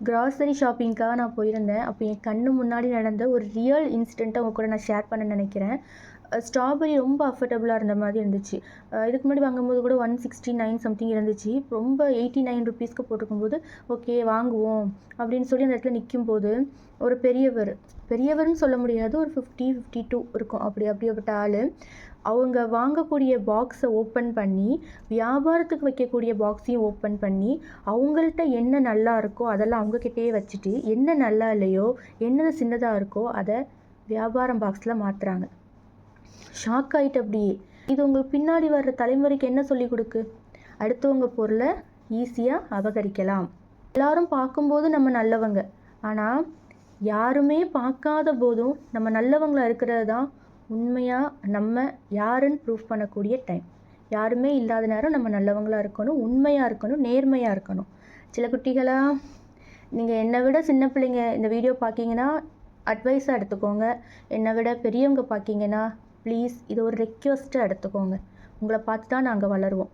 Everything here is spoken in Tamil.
கிராசரி ஷாப்பிங்க்காக நான் போயிருந்தேன். அப்போ என் கண்ணு முன்னாடி நடந்த ஒரு ரியல் இன்சிடென்ட்ட உங்க கூட நான் ஷேர் பண்ண நினைக்கிறேன். ஸ்ட்ராபெர்ரி ரொம்ப அஃபோர்டபுளா இருந்த மாதிரி இருந்துச்சு. இதுக்கு முன்னாடி வாங்கும்போது கூட 169 சம்திங் இருந்துச்சு. ரொம்ப 89 ருப்பீஸ்க்கு போட்டிருக்கும்போது, ஓகே வாங்குவோம் அப்படின்னு சொல்லி அந்த இடத்துல நிக்கும்போது, ஒரு பெரியவர்ன்னு சொல்ல முடியாது. ஒரு 50, 52 இருக்கும். அப்படிப்பட்ட ஆளு. அவங்க வாங்கக்கூடிய பாக்ஸை ஓப்பன் பண்ணி, வியாபாரத்துக்கு வைக்கக்கூடிய பாக்ஸையும் ஓப்பன் பண்ணி, அவங்கள்ட்ட என்ன நல்லா இருக்கோ அதெல்லாம் அவங்கக்கிட்டயே வச்சுட்டு, என்ன நல்லா இல்லையோ, என்னது சின்னதாக இருக்கோ அதை வியாபாரம் பாக்ஸில் மாற்றுறாங்க. ஷாக் ஆகிட்டு அப்படியே. இது உங்களுக்கு பின்னாடி வர்ற தலைமுறைக்கு என்ன சொல்லிக் கொடுக்கு? அடுத்தவங்க பொருளை ஈஸியாக அபகரிக்கலாம். எல்லாரும் பார்க்கும்போது நம்ம நல்லவங்க, ஆனால் யாருமே பார்க்காத போதும் நம்ம நல்லவங்களாக இருக்கிறது தான் உண்மையாக நம்ம யாருன்னு ப்ரூஃப் பண்ணக்கூடிய டைம். யாருமே இல்லாத நேரம் நம்ம நல்லவங்களாக இருக்கணும், உண்மையாக இருக்கணும், நேர்மையாக இருக்கணும். சில குட்டிகளாக நீங்கள் என்னை விட சின்ன பிள்ளைங்க இந்த வீடியோ பார்க்கிங்கன்னா அட்வைஸாக எடுத்துக்கோங்க. என்னை விட பெரியவங்க பார்க்கிங்கன்னா ப்ளீஸ் இது ஒரு ரெக்வெஸ்ட்டாக எடுத்துக்கோங்க. உங்களை பார்த்து தான் நாங்கள் வளருவோம்.